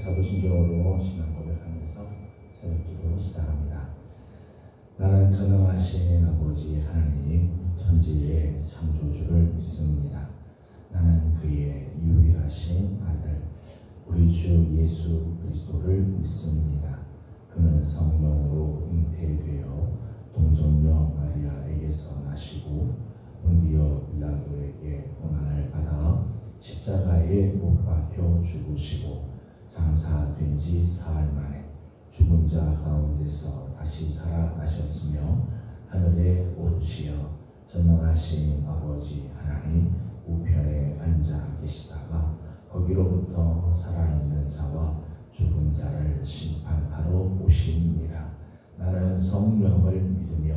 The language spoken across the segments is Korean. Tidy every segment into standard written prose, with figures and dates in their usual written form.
사도신경으로 신앙 고백하면서 새벽기도 시작합니다. 나는 전능하신 아버지 하나님 천지의 창조주를 믿습니다. 나는 그의 유일하신 아들 우리 주 예수 그리스도를 믿습니다. 그는 성령으로 잉태되어 동정녀 마리아에게서 나시고 본디오 빌라도에게 고난을 받아 십자가에 못 박혀 죽으시고 장사된 지 사흘 만에 죽은 자 가운데서 다시 살아나셨으며 하늘에 오르시어 전능하신 아버지 하나님 우편에 앉아 계시다가 거기로부터 살아있는 자와 죽은 자를 심판하러 오십니다. 나는 성령을 믿으며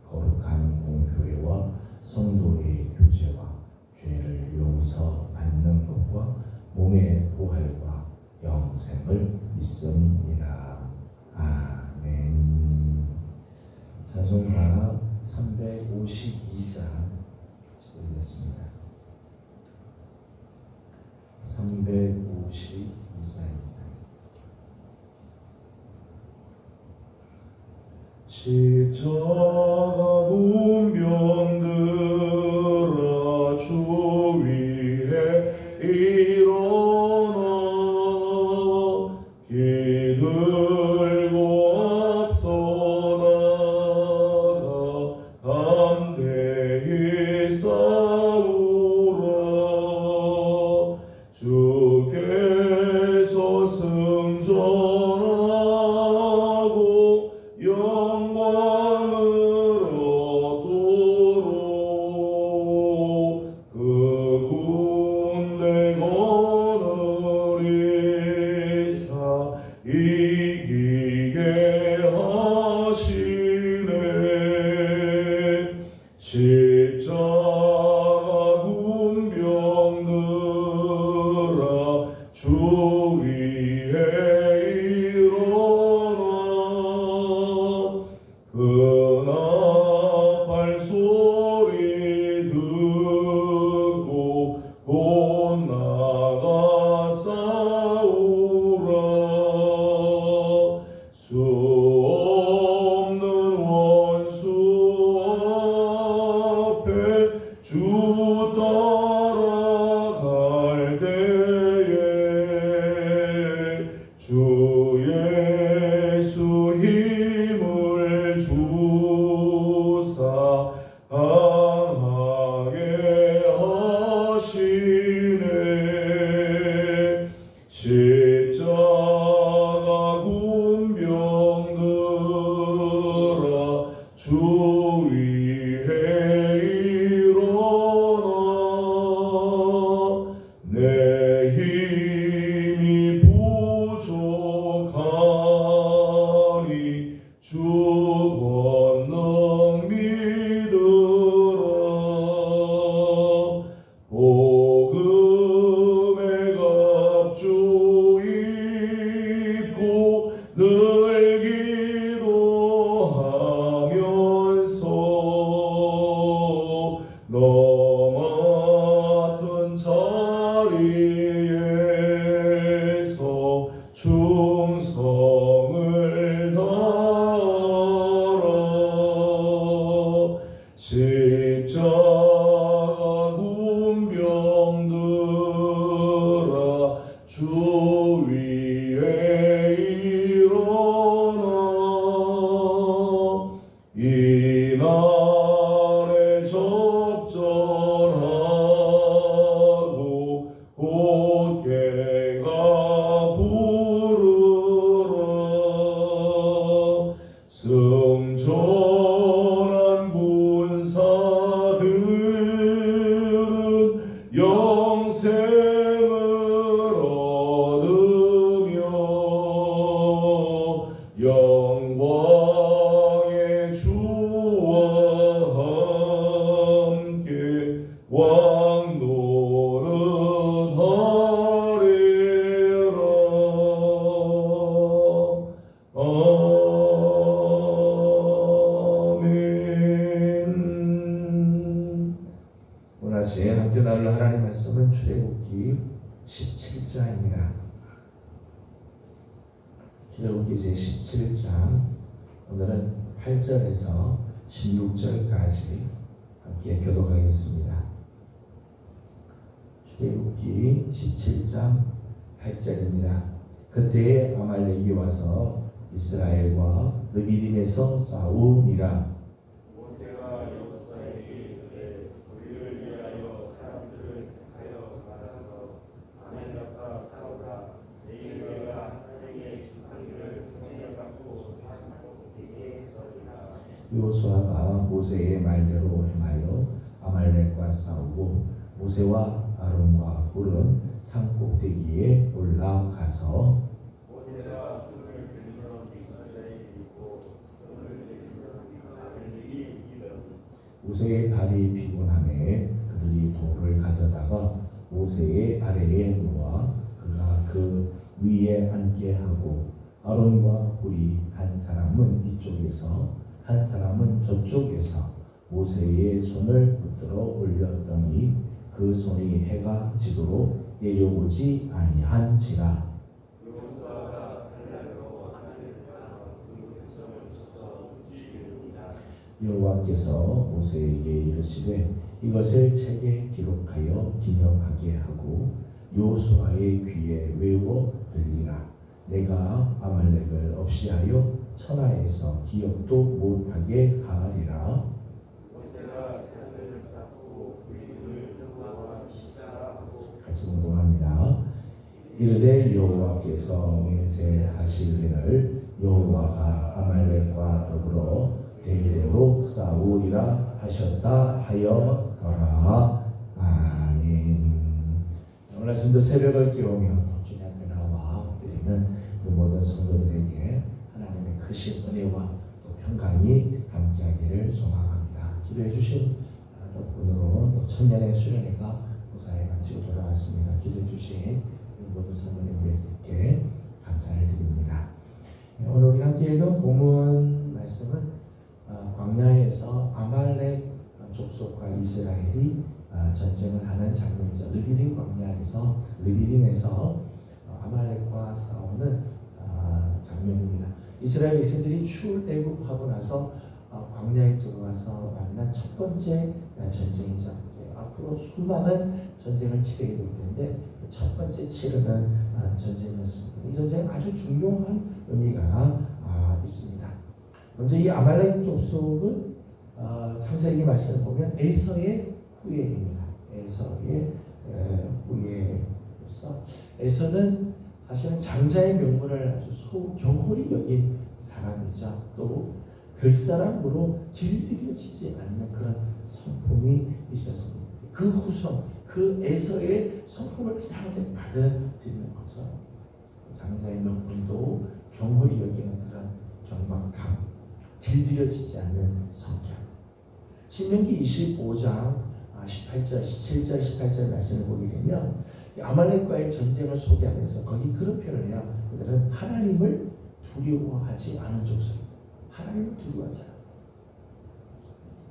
거룩한 공교회와 성도의 교제와 죄를 용서받는 것과 몸의 부활과 영생을 믿습니다. 아멘. 찬송가 352장 준비됐습니다. 352장입니다. 십자가 문병들아 주 위에 일어나 기들고 앞서 나가 담대히 싸우라. 주께서 승전하고 영광을 얻도록 그 군대 거느리사 이기게 하시네. 십자가 군병들아 주 위에 일어나 그나 발소리 듣고 곧 나가 싸우라. 수 없는 원수 앞에 주 따라갈 때에 주 예수 힘을 주사 강하게 하시네. 십자가 군병들아 주 위에 일어나 내 힘이 부족하니 주 권능 믿으라. 복음의 갑주 입고 늘 기도하면서 너 맡은 자리에서 충성을 다하라. 십자가 군병들아 주 위에 일어나 이날에 적절하고 곧게가 부르라. 승천한 군사들은 영생을 얻으며 영광의 주와 함께 왕노릇하리라. 아멘. 오늘 아침 함께 나눌 하나님 말씀은 출애굽기 17장입니다. 출애굽기 제17장 오늘은 8절에서 16절까지 함께 교독하겠습니다. 출애굽기 17장 8절입니다. 그때에 아말렉이 와서 이스라엘과 르비딤에서 싸우니라. 모세가 여호수아에게 이르되 우리를 위하여 사람들을 택하여 말하소. 아말렉과 싸우라. 내가 하나님의 지팡이를 손에 잡고 사고 네게 서리라. 여호수아가 모세의 말대로 행하여 아말렉과 싸우고 모세와 아론과 훌은 산 꼭대기에 올라가서 모세가 손을 들면 이스라엘이 있고 손을 들면 아말렉이 이르니 모세의 발이 피곤하매 그들이 돌을 가져다가 모세의 아래에 놓아 그가 그 위에 앉게 하고 아론과 훌이 한 사람은 이쪽에서 한 사람은 저쪽에서 모세의 손을 붙들어 올렸더니 그 손이 해가 지도록 내려오지 아니한지라. 여호수아가 칼날로 아말렉과 그 백성을 쳐서 죽이리라. 여호와께서 모세에게 이르시되 이것을 책에 기록하여 기념하게 하고 여호수아의 귀에 외워 들리라. 내가 아말렉을 없이하여 천하에서 기억도 못하게 하리라. 모세가 잔을 쌓고 그 이름을 여호와와 시사하고 같이 공동합니다. 이르되 여호와께서 맹세하시기를 여호와가 아말렉과 더불어 대대로 싸우리라 하셨다 하여더라. 아멘. 오늘 아침도 새벽을 깨우며 또 주님 앞에 나와 엎드리는 그 모든 성도들에게 하나님의 크신 은혜와 또 평강이 함께하기를 소망합니다. 기도해 주신 덕분으로 또 천년의 수련회가 무사히 마치고 돌아왔습니다. 기도해 주신 모든 성도님들께 감사를 드립니다. 오늘 우리 함께 읽은 본문 말씀은 광야에서 아말렉 족속과 이스라엘이 전쟁을 하는 장면이죠. 르비딤 광야에서 르비딤에서 아말렉과 싸우는 장면입니다. 이스라엘 백성들이 출애굽하고 나서 광야에 들어와서 만난 첫 번째 전쟁이죠. 이제 앞으로 수많은 전쟁을 치르게 될 텐데 첫 번째 치르는 전쟁이었습니다. 이 전쟁은 아주 중요한 의미가 있습니다. 먼저 이 아말렉 족속은 창세기 말씀을 보면 에서의 후예입니다. 에서의 후예로서 에서는 사실은 장자의 명분을 아주 소경홀히 여긴 사람이죠. 또 들사람으로 길들여지지 않는 그런 성품이 있었습니다. 그 후손, 그 에서의 성품을 그냥 받아들이는 거죠. 장자의 명분도 경홀히 여기는 그런 경박함, 길들여지지 않는 성격. 신명기 25장 18절, 17절, 18절 말씀을 보게 되면 아말렉과의 전쟁을 소개하면서 거기 그런 표현을 해요. 그들은 하나님을 두려워하지 않은 족속입니다. 하나님을 두려워하지 않았다.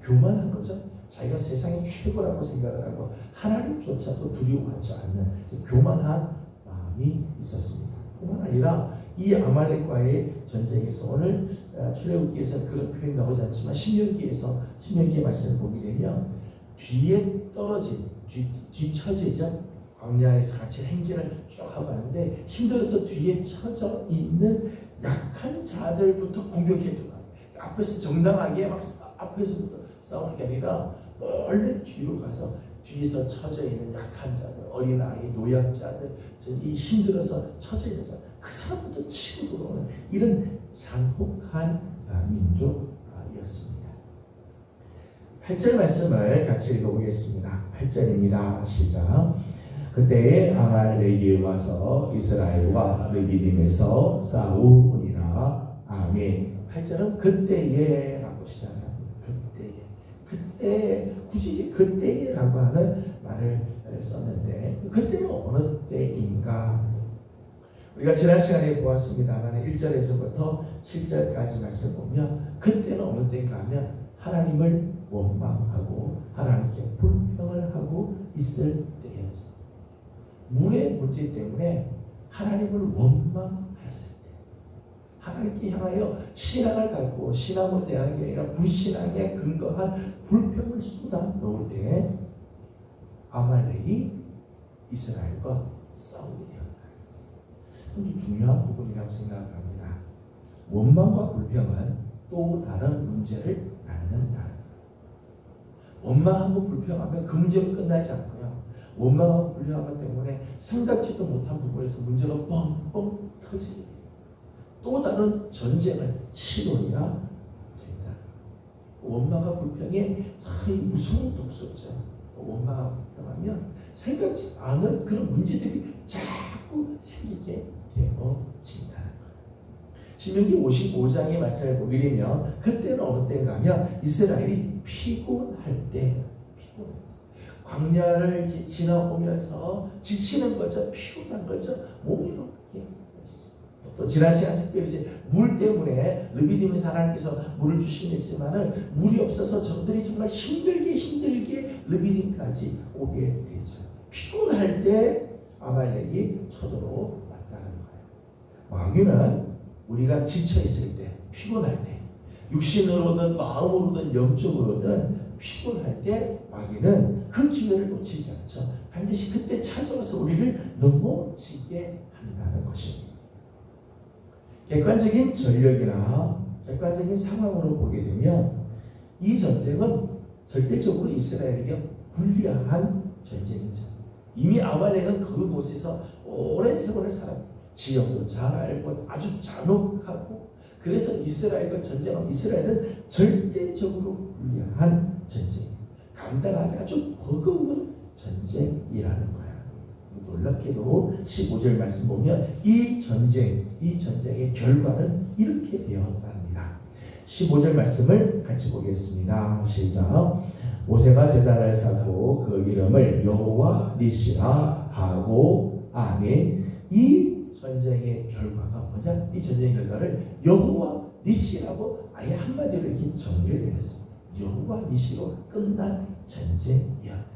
교만한 거죠. 자기가 세상의 최고라고 생각을 하고 하나님조차도 두려워하지 않는 교만한 마음이 있었습니다. 뿐만 아니라 이 아말렉과의 전쟁에서 오늘 출애굽기에서 그런 표현이 나오지 않지만 신명기의 말씀을 보게 되면 뒤에 떨어진 뒤처지죠. 광야에서 같이 행진을 쭉 하고 하는데 힘들어서 뒤에 처져 있는 약한 자들부터 공격해도 앞에서 정당하게 막 앞에서부터 싸우는 게 아니라 얼른 뒤로 가서 뒤에서 처져 있는 약한 자들, 어린아이, 노약자들, 이 힘들어서 처져 있는 사람, 그 사람부터 치고 들어오는 이런 잔혹한 민족이었습니다. 8절 말씀을 같이 읽어보겠습니다. 8절입니다. 시작. 그때에 아말렉이 와서 이스라엘과 르비딤에서 싸우니라. 아멘. 8절은 그때에 라고 시작합니다. 그때 굳이 그때라고 하는 말을 썼는데 그때는 어느 때인가? 우리가 지난 시간에 보았습니다만 1절에서부터 7절까지 말씀 보면 그때는 어느 때인가 하면 하나님을 원망하고 하나님께 불평을 하고 있을 때였죠. 물의 문제 때문에 하나님을 원망하였을 때 하나님께 향하여 신앙을 갖고 신앙으로 대하는 게 아니라 불신앙에 근거한 불평을 쏟아 놓을 때 아말렉이 이스라엘과 싸우게 되었다. 아주 중요한 부분이라고 생각합니다. 원망과 불평은 또 다른 문제를 낳는다. 원망하고 불평하면 그 문제로 끝나지 않고요. 원망하고 불평하기 때문에 생각지도 못한 부분에서 문제가 뻥뻥 터지게 돼요. 또 다른 전쟁을 치러야 된다. 원망과 불평의 참 무서운 독소죠. 원망하고 불평하면 생각지 않은 그런 문제들이 자꾸 생기게 되어진다는 거예요. 신명기 55장의 말씀을 보게 되면 그때는 어느 때인가 하면 이스라엘이 피곤할 때 광야를 지나오면서 지치는 거죠. 피곤한 거죠. 몸이 이렇게 또 지난 시간 특별히 이제 물 때문에 르비딤에서 하나님께서 물을 주시겠지만은 물이 없어서 저들이 정말 힘들게 르비딤까지 오게 되죠. 피곤할 때 아말렉이 쳐들어 왔다는 거예요. 마귀는 우리가 지쳐 있을 때, 피곤할 때, 육신으로든 마음으로든 영적으로든 피곤할 때 마귀는 그 기회를 놓치지 않죠. 반드시 그때 찾아와서 우리를 넘어지게 한다는 것입니다. 객관적인 전력이나 객관적인 상황으로 보게 되면 이 전쟁은 절대적으로 이스라엘에게 불리한 전쟁이죠. 이미 아말렉은 그곳에서 오랜 세월을 살았고 지형도 잘 알고 아주 잔혹하고 그래서 이스라엘과 전쟁하면 이스라엘은 절대적으로 불리한 전쟁, 감당하기 아주 버거운 전쟁이라는 거야. 놀랍게도 15절 말씀 보면 이 전쟁의 결과는 이렇게 되었답니다. 15절 말씀을 같이 보겠습니다. 시작. 모세가 제단을 쌓고 그 이름을 여호와 니시라 하고 아멘. 이 전쟁의 결과가 뭐냐? 이 전쟁의 결과를 여호와 니시라고 아예 한마디로 이렇게 정의를 내렸습니다. 여호와 니시로 끝난 전쟁이었다.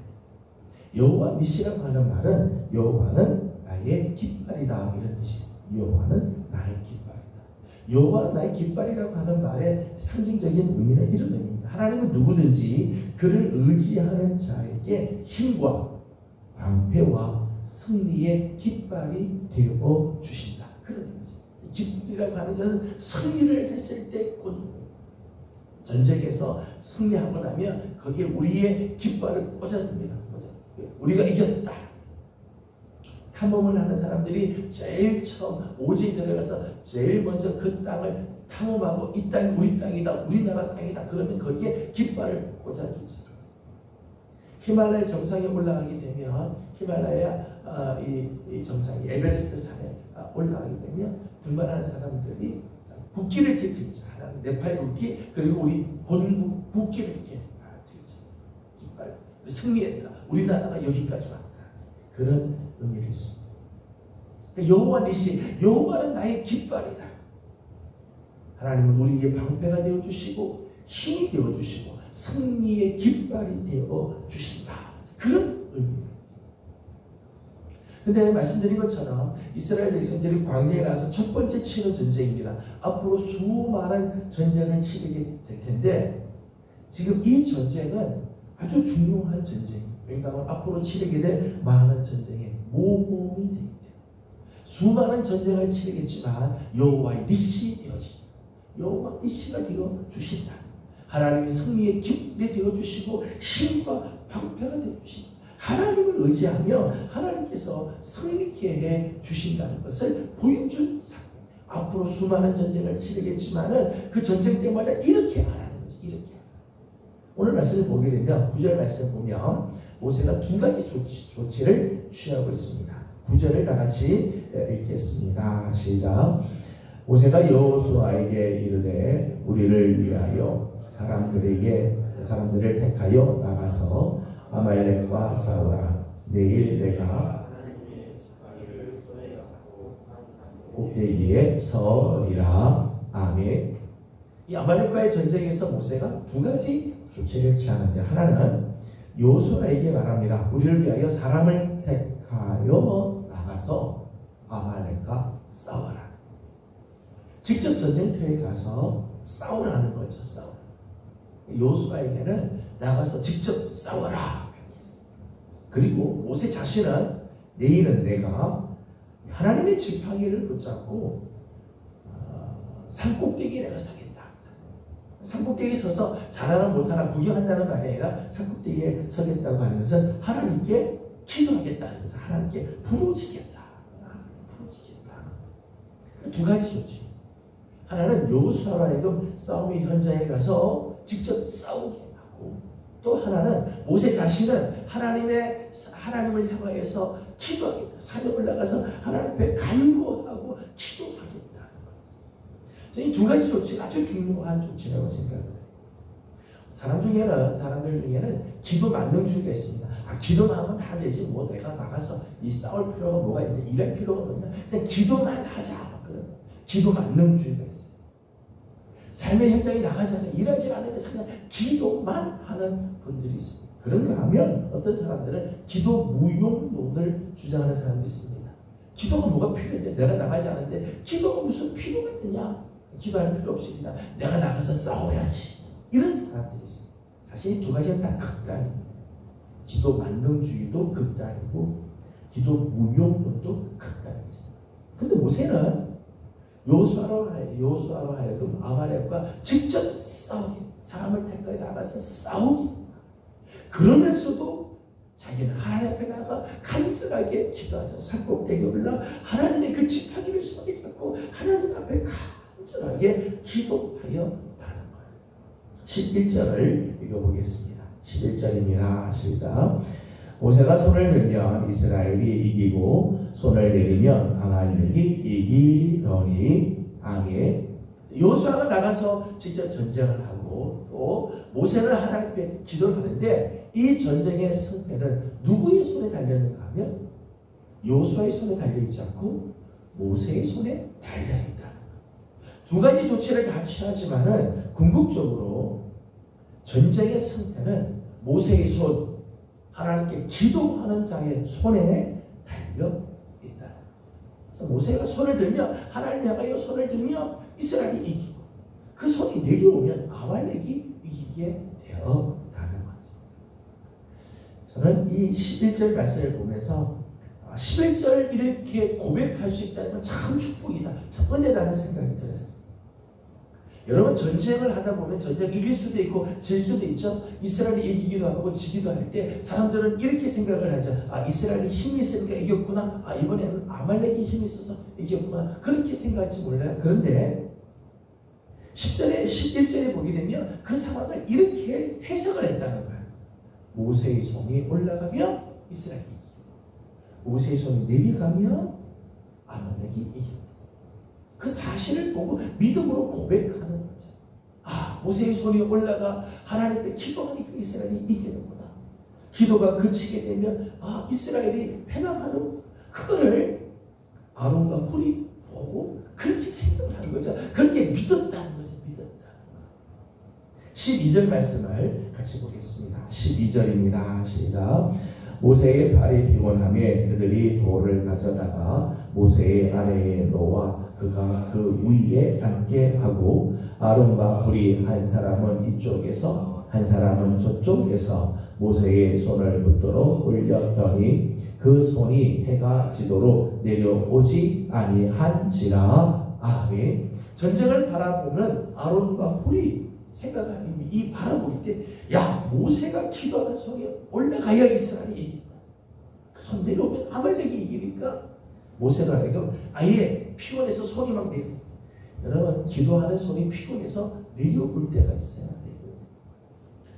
여호와 니시라고 하는 말은 여호와는 나의 깃발이다 이런 뜻이에요. 여호와는 나의 깃발이다. 여호와는 나의 깃발이라고 하는 말의 상징적인 의미는 이런 의미입니다. 하나님은 누구든지 그를 의지하는 자에게 힘과 방패와 승리의 깃발이 되어 주신다. 그런 의미죠. 깃발이라고 하는 것은 승리를 했을 때 곧 전쟁에서 승리하고 나면 거기에 우리의 깃발을 꽂아줍니다. 우리가 이겼다. 탐험을 하는 사람들이 제일 처음 오지에 들어가서 제일 먼저 그 땅을 탐험하고 이 땅이 우리 땅이다, 우리나라 땅이다. 그러면 거기에 깃발을 꽂아주죠. 히말라야 정상에 올라가게 되면 히말라야 이 정상이 에베레스트 산에 올라가게 되면 등반하는 사람들이 국기를 이렇게 들죠. 하나는 네팔 국기 그리고 우리 본국 국기를 이렇게 들죠. 깃발 승리했다. 우리나라가 여기까지 왔다. 그런 의미를 있습니다. 그러니까 여호와 니시, 여호와는 나의 깃발이다. 하나님은 우리의 방패가 되어주시고 힘이 되어주시고 승리의 깃발이 되어주신다. 그런 의미입니다. 근데 말씀드린 것처럼 이스라엘 백성들이 광야에 나서 첫 번째 치는 전쟁입니다. 앞으로 수많은 전쟁을 치르게 될 텐데 지금 이 전쟁은 아주 중요한 전쟁입니다. 왜냐하면 앞으로 치르게 될 많은 전쟁의 모범이 됩니다. 수많은 전쟁을 치르겠지만 여호와의 니시 되어진다. 여호와 니시가 되어주신다. 하나님이 승리의 깃발이 되어주시고 힘과 방패가 되어주신다. 하나님을 의지하며 하나님께서 승리케 해주신다는 것을 보여준 사건. 앞으로 수많은 전쟁을 치르겠지만 그 전쟁 때마다 이렇게 하라는 거지. 이렇게. 오늘 말씀을 보게 되면 9절 말씀 보면 모세가 두 가지 조치를 취하고 있습니다. 9절을 다 같이 읽겠습니다. 시작. 모세가 여호수아에게 이르되 우리를 위하여 사람들을 택하여 나가서 아말렉과 싸우라. 내일 내가 꼭대기에 서리라. 아멘. 이 아말렉과의 전쟁에서 모세가 두 가지 조치를 취하는데 하나는 여호수아에게 말합니다. 우리를 위하여 사람을 택하여 나가서 아말렉과 싸워라. 직접 전쟁터에 가서 싸우라는 거죠. 싸우라. 여호수아에게는 나가서 직접 싸워라. 그리고 모세 자신은 내일은 내가 하나님의 지팡이를 붙잡고 산꼭대기에 내가 서겠다. 산꼭대기에 서서 잘하나 못하나 구경한다는 말이 아니라 산꼭대기에 서겠다고 하는 것은 하나님께 기도하겠다는 것은 하나님께 부르짖겠다. 부르짖겠다. 두 가지 좋지. 하나는 여호수아와 하여금 싸움의 현장에 가서 직접 싸우게 하고, 또 하나는 모세 자신은 하나님을 향하여서 기도하겠다. 산에 올라가서 하나님 앞에 간구하고 기도하겠다. 이 두 가지 조치가 아주 중요한 조치라고 생각해요. 사람들 중에는 기도 만능주의가 있습니다. 기도만 하면 다 되지. 뭐 내가 나가서 이 싸울 필요가 뭐가 있는데 일할 필요가 없냐. 그냥 기도만 하자. 기도 만능주의가 있어요. 삶의 현장에 나가지 않으면 일하지 않으면서 그냥 기도만 하는 분들이 있습니다. 그런가 하면 어떤 사람들은 기도 무용론을 주장하는 사람도 있습니다. 기도가 뭐가 필요한데 내가 나가지 않는데 기도가 무슨 필요가 있느냐. 기도할 필요 없이 그냥 내가 나가서 싸워야지. 이런 사람들이 있어요. 사실 이 두 가지는 다 극단입니다. 기도 만능주의도 극단이고 기도 무용론도 극단이죠. 근데 모세는 여호수아로 하여금 아말렉과 직접 싸우기, 사람을 택하여 나가서 싸우기. 그러면서도 자기는 하나님 앞에 나가 간절하게 기도하자. 산꼭대기에 올라 하나님의 그 지팡이를 손에 잡고 하나님 앞에 간절하게 기도하여 나는 거예요. 11절을 읽어보겠습니다. 11절입니다. 시작. 모세가 손을 들면 이스라엘이 이기고 손을 내리면 아말렉이 이기더니. 아멘. 여호수아가 나가서 직접 전쟁을 하고 또 모세는 하나님 앞에 기도를 하는데 이 전쟁의 승패는 누구의 손에 달렸는가 하면 여호수아의 손에 달려있지 않고 모세의 손에 달려있다. 두 가지 조치를 다 취하지만은 궁극적으로 전쟁의 승패는 모세의 손, 하나님께 기도하는 자의 손에 달려 있다. 그래서 모세가 손을 들면 하나님 향하여 손을 들면 이스라엘이 이기고 그 손이 내려오면 아말렉이 이기게 되어가는 거죠. 저는 이 11절 말씀을 보면서 11절 이렇게 고백할 수 있다는 건 참 축복이다, 참 은혜다는 생각이 들었어요. 여러분 전쟁을 하다 보면 전쟁 이길 수도 있고 질 수도 있죠. 이스라엘이 이기기도 하고 지기도 할 때 사람들은 이렇게 생각을 하죠. 이스라엘이 힘이 있으니까 이겼구나. 이번에는 아말렉이 힘이 있어서 이겼구나. 그렇게 생각할지 몰라요. 그런데 10절에 11절에 보게 되면 그 상황을 이렇게 해석을 했다는 거예요. 모세의 손이 올라가면 이스라엘이 이기고 모세의 손이 내려가면 아말렉이 이기고 그 사실을 보고 믿음으로 고백하는 거죠. 모세의 손이 올라가 하나님 앞에 기도하니까 이스라엘이 이기는구나. 기도가 그치게 되면 이스라엘이 패망하는 그거를 아론과 훌이 보고 그렇게 생각을 하는 거죠. 그렇게 믿었다는 거죠. 믿었다는 거. 12절 말씀을 같이 보겠습니다. 12절입니다. 시작. 모세의 발이 피곤함에 그들이 돌을 가져다가 모세의 아래에 놓아 그가 그 위에 앉게 하고 아론과 훌이 한 사람은 이쪽에서 한 사람은 저쪽에서 모세의 손을 붙들어 올렸더니 그 손이 해가 지도록 내려오지 아니한지라. 아멘. 전쟁을 바라보면 아론과 훌이 생각하는 이 바라볼 때 모세가 기도하는 손이 올라가야 이스라엘이 이긴다. 그 손 내려오면 아말렉이 이기니까 모세가 하여금 아예 피곤해서 손이 막 내려. 여러분 기도하는 손이 피곤해서 내려올 때가 있어요.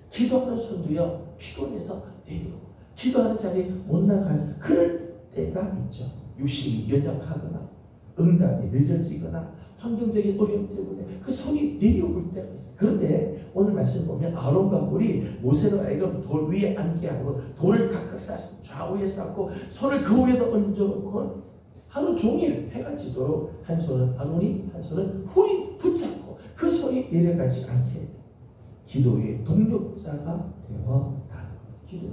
기도하는 손도요 피곤해서 내려오고 기도하는 자리에 못 나갈 그럴 때가 있죠. 유심히 연약하거나 응답이 늦어지거나 환경적인 어려움 때문에 그 손이 내려올 때가 있어요. 그런데 오늘 말씀 보면 아론과 훌이 모세를 하여금 돌 위에 앉게 하고 돌을 각각 쌓았습니다. 좌우에 쌓고 손을 그 위에다 얹어놓고 하루 종일 해가 지도록 한 손은 아론이 한 손은 훌이 붙잡고 그 손이 내려가지 않게 기도의 동력자가 되어가는 기도.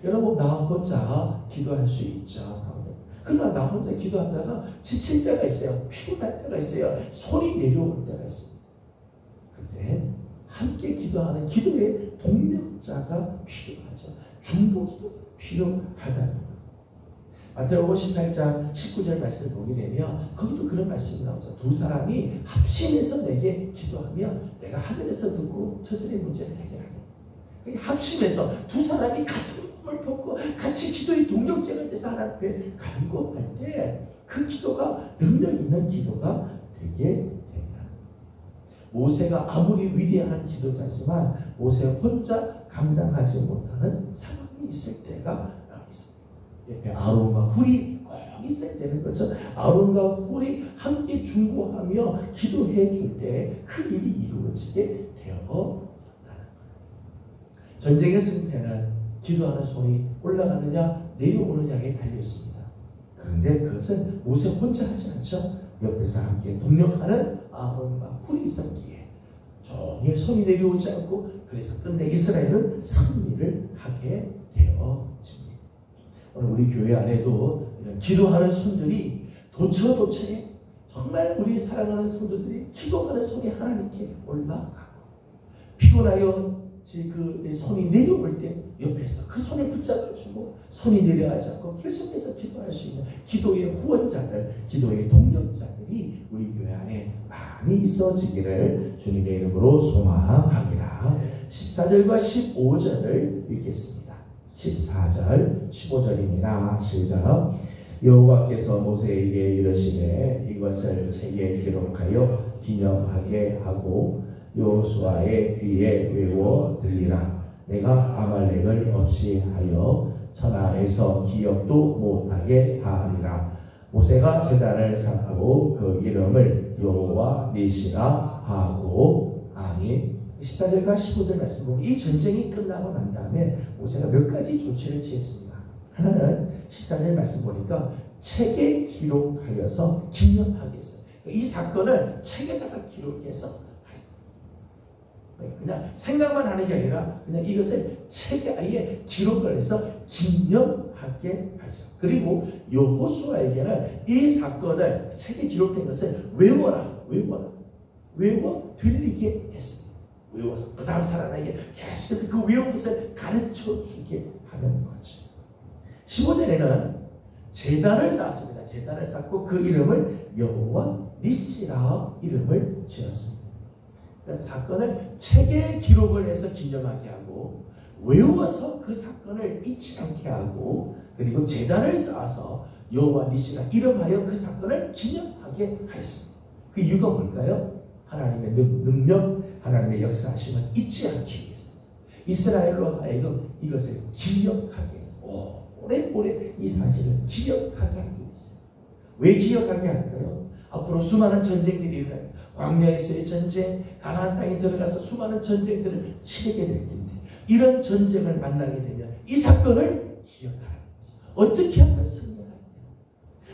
여러분 나 혼자 기도할 수 있죠. 그러나 나 혼자 기도하다가 지칠 때가 있어요. 피곤할 때가 있어요. 손이 내려올 때가 있습니다. 그때 함께 기도하는 기도의 동력자가 필요하죠. 중보기도가 필요하다는 거예요. 마태복음 18장 19절 말씀을 보게 되면 거기도 그런 말씀이 나오죠. 두 사람이 합심해서 내게 기도하면 내가 하늘에서 듣고 저들의 문제를 해결하겠다. 합심해서 두 사람이 같은 마음을 품고 같이 기도의 동력자가 돼서 하나님 앞에 간구할 때 그 기도가 능력 있는 기도가 되게 됩니다. 모세가 아무리 위대한 지도자지만 모세 혼자 감당하지 못하는 상황이 있을 때가 있습니다. 옆에 아론과 훌이 꼭 있어야 되는 거죠. 아론과 훌이 함께 중보하며 기도해 줄 때 그 일이 이루어지게 되어졌다는 거예요. 전쟁의 승패는 기도하는 손이 올라가느냐 내려오느냐에 달려있습니다. 그런데 그것은 모세 혼자 하지 않죠. 옆에서 함께 동력하는 아론과 훌이 있었기에 종일 손이 내려오지 않고 그래서 끝내 이스라엘은 승리를 하게 되어집니다. 오늘 우리 교회 안에도 이런 기도하는 손들이 도처에 정말 우리 사랑하는 성도들이 기도하는 손이 하나님께 올라가고 피곤하여 그 손이 내려올 때 옆에서 그 손을 붙잡아주고 손이 내려가지 않고 계속해서 기도할 수 있는 기도의 후원자들, 기도의 동력자들이 우리 교회 안에 많이 있어지기를 주님의 이름으로 소망합니다. 14절과 15절을 읽겠습니다. 14절, 15절입니다. 시작. 여호와께서 모세에게 이르시되 이것을 책에 기록하여 기념하게 하고 여호수아의 귀에 외워 들리라. 내가 아말렉을 없이 하여 천하에서 기억도 못하게 하리라. 모세가 제단을 쌓고 그 이름을 여호와 니시라 하고. 아멘. 14절과 15절 말씀 보면 이 전쟁이 끝나고 난 다음에 모세가 몇 가지 조치를 취했습니다. 하나는 14절 말씀 보니까 책에 기록하여서 기념하게 했어요. 이 사건을 책에다가 기록해서 그냥 생각만 하는 게 아니라 그냥 이것을 책에 아예 기록을 해서 기념하게 하죠. 그리고 여호수아에게는 이 사건을 책에 기록된 것을 외워 들리게 했습니다. 외워서 그 다음 사람에게 계속해서 그 외운 것을 가르쳐 주게 하는 거죠. 15절에는 제단을 쌓았습니다. 제단을 쌓고 그 이름을 여호와 니시라 이름을 지었습니다. 그러니까 사건을 책에 기록을 해서 기념하게 하고 외워서 그 사건을 잊지 않게 하고 그리고 제단을 쌓아서 여호와 니시라 이름하여 그 사건을 기념하게 하였습니다. 그 이유가 뭘까요? 하나님의 능력, 하나님의 역사하심을 잊지 않기 위해서입니다. 이스라엘로 하여금 이것을 기억하게 해서 오래오래 이 사실을 기억하게 하기 위해서. 왜 기억하게 할까요? 앞으로 수많은 전쟁들이 일어나요. 광야에서의 전쟁, 가나안 땅에 들어가서 수많은 전쟁들을 치르게 될 텐데 이런 전쟁을 만나게 되면 이 사건을 기억하는 거죠. 어떻게 하면 승리할까요?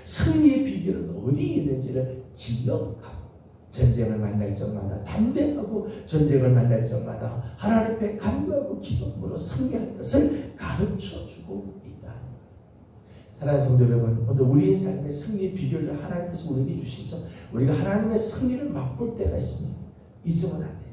승리의 비결은 어디에 있는지를 기억하고 전쟁을 만날 적마다 담대하고 전쟁을 만날 적마다 하나님 앞에 간구하고 기도함으로 승리할 것을 가르쳐주고 있다. 사랑하는 성도 여러분, 오늘 우리의 삶의 승리의 비결을 하나님께서 우리에게 주시죠. 우리가 하나님의 승리를 맛볼 때가 있습니다. 잊으면 안 돼요.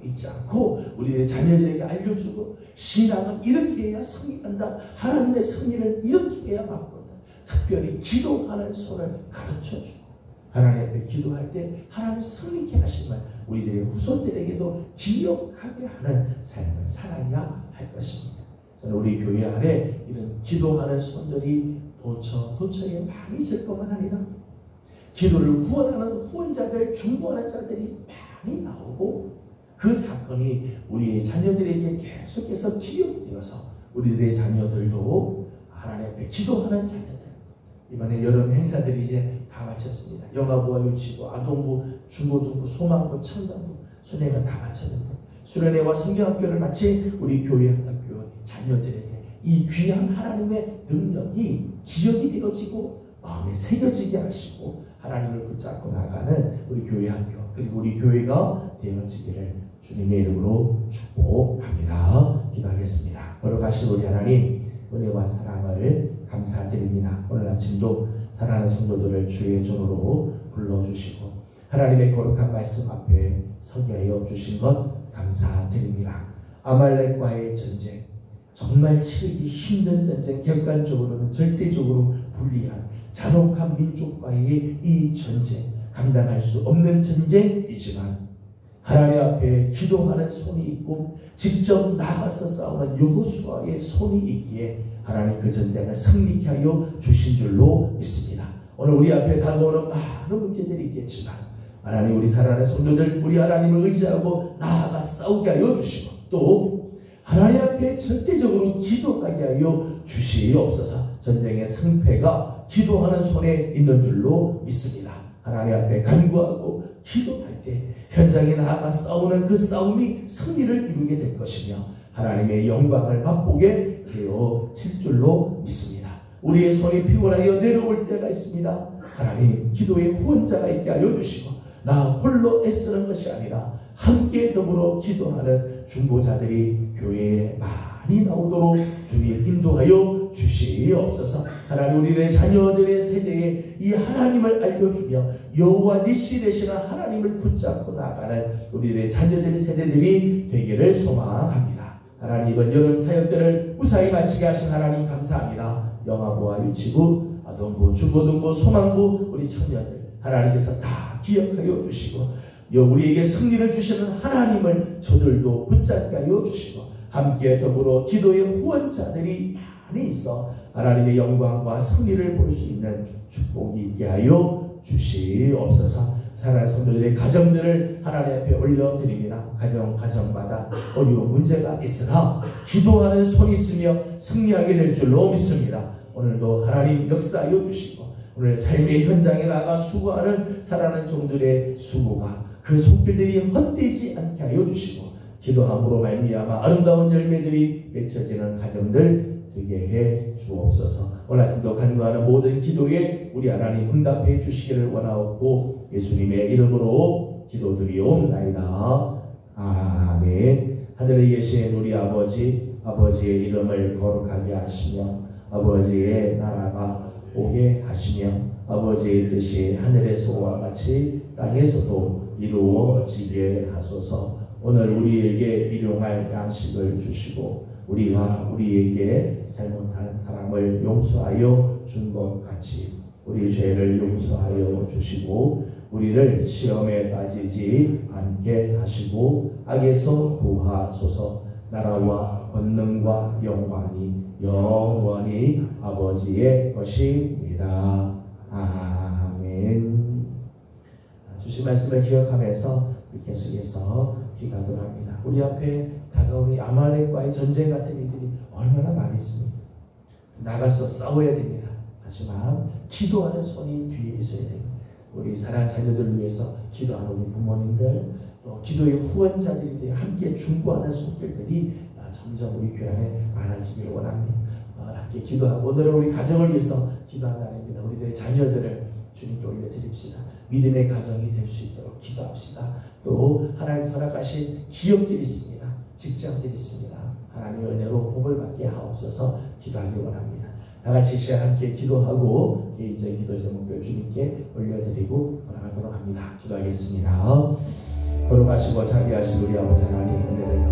잊지 않고 우리의 자녀들에게 알려주고 신앙은 이렇게 해야 승리한다. 하나님의 승리를 이렇게 해야 맛본다. 특별히 기도하는 손을 가르쳐주고 하나님 앞에 기도할 때 하나님 승리케 하시면 우리들의 후손들에게도 기억하게 하는 삶을 살아야 할 것입니다. 저는 우리 교회 안에 이런 기도하는 손들이 도처에 많이 있을 뿐만 아니라 기도를 후원하는 후원자들, 중보하는 자들이 많이 나오고 그 사건이 우리의 자녀들에게 계속해서 기억되어서 우리들의 자녀들도 하나님 앞에 기도하는 자녀들. 이번에 여름 행사들이 이제 다 마쳤습니다. 영아부와 유치부, 아동부, 중고등부, 소망부, 청년부 수련회가 다 마쳤는데 수련회와 성경학교를 마친 우리 교회 학교 자녀들에게 이 귀한 하나님의 능력이 기억이 되어지고 마음에 새겨지게 하시고 하나님을 붙잡고 나가는 우리 교회 학교 그리고 우리 교회가 되어지기를 주님의 이름으로 축복합니다. 기도하겠습니다. 걸어가신 우리 하나님, 은혜와 사랑을 감사드립니다. 오늘 아침도 사랑하는 성도들을 주의 종으로 불러주시고 하나님의 거룩한 말씀 앞에 서게 하여 주신 것 감사드립니다. 아말렉과의 전쟁, 정말 치르기 힘든 전쟁, 객관적으로는 절대적으로 불리한 잔혹한 민족과의 이 전쟁, 감당할 수 없는 전쟁이지만 하나님 앞에 기도하는 손이 있고 직접 나가서 싸우는 여호수아의 손이 있기에 하나님 그 전쟁을 승리케 하여 주신 줄로 믿습니다. 오늘 우리 앞에 다가오는 많은 문제들이 있겠지만 하나님, 우리 사랑하는 성도들, 우리 하나님을 의지하고 나아가 싸우게 하여 주시고 또 하나님 앞에 절대적으로 기도하게 하여 주시옵소서. 전쟁의 승패가 기도하는 손에 있는 줄로 믿습니다. 하나님 앞에 간구하고 기도할 때 현장에 나아가 싸우는 그 싸움이 승리를 이루게 될 것이며 하나님의 영광을 맛보게 되어질 줄로 믿습니다. 우리의 손이 피곤하여 내려올 때가 있습니다. 하나님, 기도의 후원자가 있게 하여 주시고 나 홀로 애쓰는 것이 아니라 함께 더불어 기도하는 중보자들이 교회에 많이 나오도록 주님 인도하여 주시옵소서. 하나님, 우리의 자녀들의 세대에 이 하나님을 알려주며 여호와 니시 되시는 하나님을 붙잡고 나가는 우리의 자녀들의 세대들이 되기를 소망합니다. 하나님, 이번 여름 사역들을 무사히 마치게 하신 하나님 감사합니다. 영아부와 유치부, 아동부, 중고등부, 소망부, 우리 청년들 하나님께서 다 기억하여 주시고 우리에게 승리를 주시는 하나님을 저들도 붙잡게 하여 주시고 함께 더불어 기도의 후원자들이 많이 있어 하나님의 영광과 승리를 볼 수 있는 축복이 있게 하여 주시옵소서. 사랑하는 성도들의 가정들을 하나님 앞에 올려드립니다. 가정마다 어려운 문제가 있으나 기도하는 손이 있으며 승리하게 될 줄로 믿습니다. 오늘도 하나님 역사하여 주시고 오늘 삶의 현장에 나가 수고하는 사랑하는 종들의 수고가 그 손길들이 헛되지 않게 하여 주시고 기도함으로 말미암아 아름다운 열매들이 맺혀지는 가정들 되게 해 주옵소서. 오늘 아침도 간구하는 모든 기도에 우리 하나님 응답해 주시기를 원하옵고 예수님의 이름으로 기도드리옵나이다. 아멘. 하늘에 계신 우리 아버지, 아버지의 이름을 거룩하게 하시며 아버지의 나라가 오게 하시며 아버지의 뜻이 하늘에서와 같이 땅에서도 이루어지게 하소서. 오늘 우리에게 일용할 양식을 주시고 우리가 우리에게 잘못한 사람을 용서하여 준 것 같이 우리 죄를 용서하여 주시고 우리를 시험에 빠지지 않게 하시고 악에서 구하소서. 나라와 권능과 영광이 영원히 아버지의 것입니다. 아멘. 주신 말씀을 기억하면서 계속해서 기도하도록 합니다. 우리 앞에 다가오는 아말렉과의 전쟁 같은 일들이 얼마나 많이 있습니까? 나가서 싸워야 됩니다. 하지만 기도하는 손이 뒤에 있어야 됩니다. 우리 사랑하는 자녀들을 위해서 기도하는 우리 부모님들, 또 기도의 후원자들이 함께 중보하는 손길들이 점점 우리 교회 안에 많아지기를 원합니다. 함께 기도하고 오늘은 우리 가정을 위해서 기도하는 날입니다. 우리들의 자녀들을 주님께 올려드립시다. 믿음의 가정이 될 수 있도록 기도합시다. 또 하나님 허락하신 기업들이 있습니다. 직장들이 있습니다. 하나님의 은혜로 복을 받게 하옵소서 기도하기 원합니다. 다같이 시간 함께 기도하고 개인적인 기도 제목들 주님께 올려드리고 돌아가도록 합니다. 기도하겠습니다. 거룩하시고 자비하신 우리 아버지 하나님, 은혜를